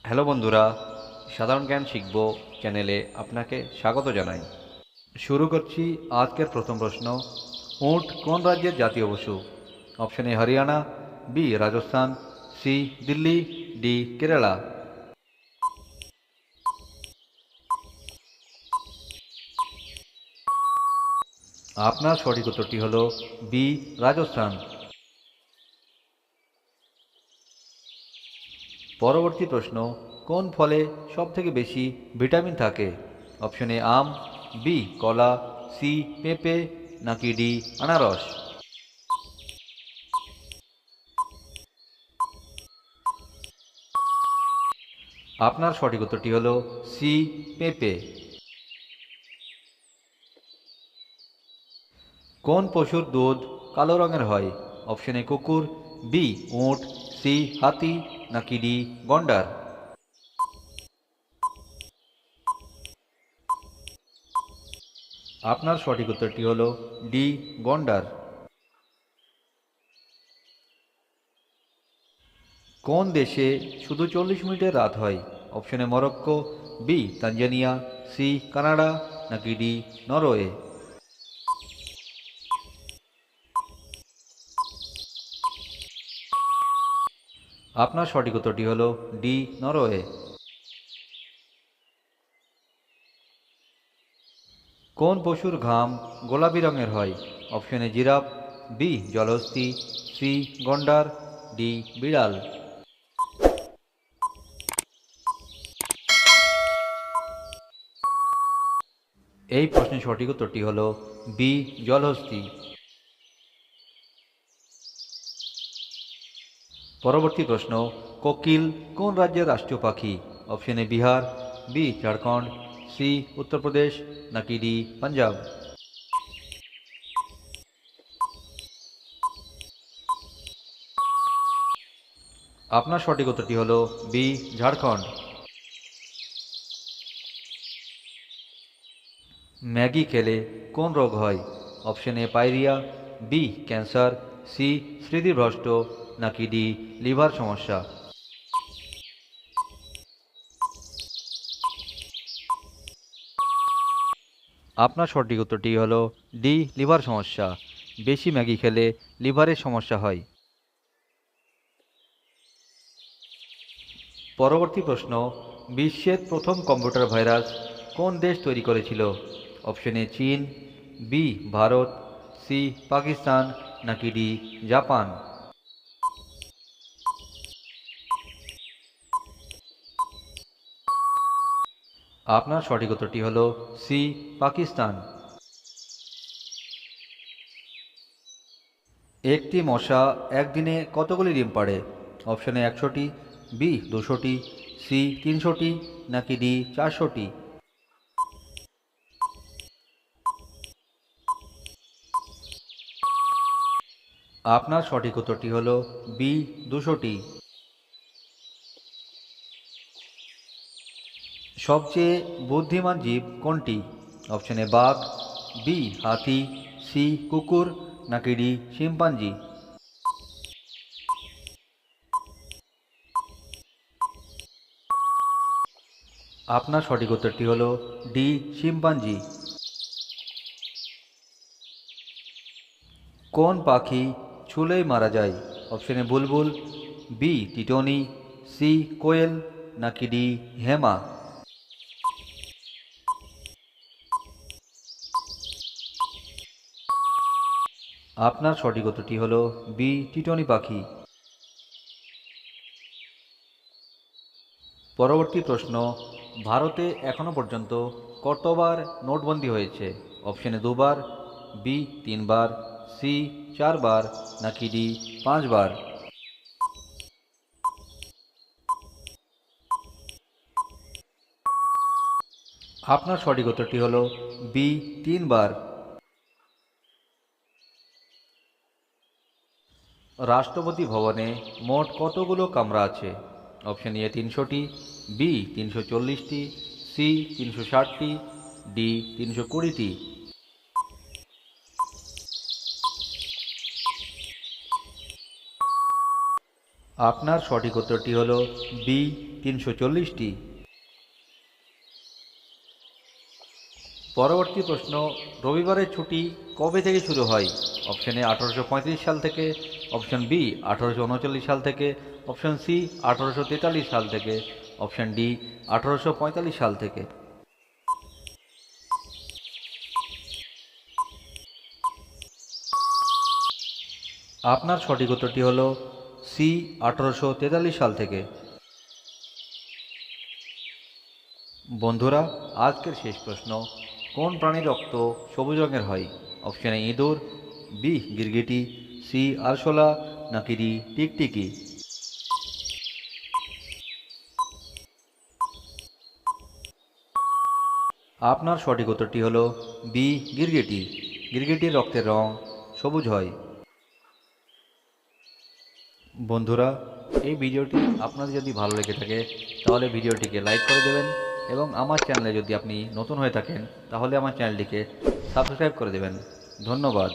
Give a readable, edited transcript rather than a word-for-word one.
Hello বন্ধুরা, সাধারণ জ্ঞান শিখব চ্যানেলে আপনাকে স্বাগত জানাই। শুরু করছি আজকের প্রথম প্রশ্ন। উট কোন রাজ্যের জাতীয় পশু? Option A Haryana, B Rajasthan, C Delhi, D Kerala. আপনার সঠিক উত্তরটি হলো বি রাজস্থান। পরবর্তী প্রশ্ন, কোন ফলে সবথেকে বেশি ভিটামিন থাকে? অপশন এ আম, বি কলা, সি পেঁপে, নাকি ডি আনারস। আপনার সঠিক উত্তরটি হলো সি পেঁপে। কোন পশুর দুধ কালো রঙের হয়? অপশন এ কুকুর, বি উট, সি হাতি, নাকি ডি গন্ডার। আপনার সঠিক উত্তরটি হলো ডি গন্ডার। কোন দেশে শুধু 40 মিনিটের রাত হয়? Option A Morocco, B Tanzania, C Canada, নাকি ডি নরওয়ে। আপনার সঠিক উত্তরটি হলো ডি নরওয়ে। কোন পশুর ঘাম গোলাপি রঙের হয়? অপশন এ জিরাফ, বি জলহস্তী, সি গন্ডার, ডি বিড়াল। এই প্রশ্নের সঠিক উত্তরটি হল বি জলহস্তী। পরবর্তী প্রশ্ন, কোকিল কোন রাজ্যের রাষ্ট্রীয় পাখি? Option A Bihar, B Jharkhand, C Uttar Pradesh, নাকি ডি পাঞ্জাব। আপনার সঠিক উত্তরটি হল বি ঝাড়খণ্ড। ম্যাগি খেলে কোন রোগ হয়? অপশন এ পায়রিয়া, বি ক্যান্সার, সি স্মৃতিভ্রষ্ট, নাকি ডি লিভার সমস্যা। আপনার সঠিক উত্তরটি হল ডি লিভার সমস্যা। বেশি ম্যাগি খেলে লিভারের সমস্যা হয়। পরবর্তী প্রশ্ন, বিশ্বের প্রথম কম্পিউটার ভাইরাস কোন দেশ তৈরি করেছিল? অপশন এ চীন, বি ভারত, সি পাকিস্তান, নাকি ডি জাপান। আপনার সঠিক উত্তরটি হল সি পাকিস্তান। একটি মশা একদিনে কতগুলি ডিম পাড়ে? অপশন এ 100টি, বি 200টি, সি 300টি, নাকি ডি 400টি। আপনার সঠিক উত্তরটি হল বি 200টি। সবচেয়ে বুদ্ধিমান জীব কোনটি? অপশন এ বাঘ, বি হাতি, সি কুকুর, নাকি ডি শিম্পাঞ্জি। আপনার সঠিক উত্তরটি হল ডি শিম্পাঞ্জি। কোন পাখি ছুলেই মারা যায়? অপশন এ বুলবুল, বি টিটনি, সি কোয়েল, নাকি ডি হেমা। আপনার সঠিক উত্তরটি হল বি টিটনি পাখি। পরবর্তী প্রশ্ন, ভারতে এখনও পর্যন্ত কতবার নোটবন্দি হয়েছে? অপশন এ 2বার, বি 3বার, সি 4বার, নাকি ডি 5বার। আপনার সঠিক উত্তরটি হল বি 3বার। রাষ্ট্রপতি ভবনে মোট কতগুলো কামরা আছে? অপশন এ 300টি, বি 340টি, সি 360টি, ডি 320টি। আপনার সঠিক উত্তরটি হল বি 340টি। পরবর্তী প্রশ্ন, রবিবারের ছুটি কবে থেকে শুরু হয়? অপশন এ 1835 সাল থেকে, অপশন বি 1839 সাল থেকে, অপশন সি 1843 সাল থেকে, অপশন ডি 1845 সাল থেকে। আপনার সঠিক উত্তরটি হল সি 1843 সাল থেকে। বন্ধুরা, আজকের শেষ প্রশ্ন, কোন প্রাণীর রক্ত সবুজ রঙের হয়? অপশন এ ইঁদুর, বি গিরগিটি, সি আরশোলা, নাকি ডি টিকটিকি। আপনার সঠিক উত্তরটি হল বি গিরগিটি। গিরগিটির রক্তের রং সবুজ হয়। বন্ধুরা, এই ভিডিওটি আপনাদের যদি ভালো লেগে থাকে তাহলে ভিডিওটিকে লাইক করে দেবেন এবং আমার চ্যানেলে যদি আপনি নতুন হয়ে থাকেন তাহলে আমার চ্যানেলটিকে সাবস্ক্রাইব করে দেবেন। ধন্যবাদ।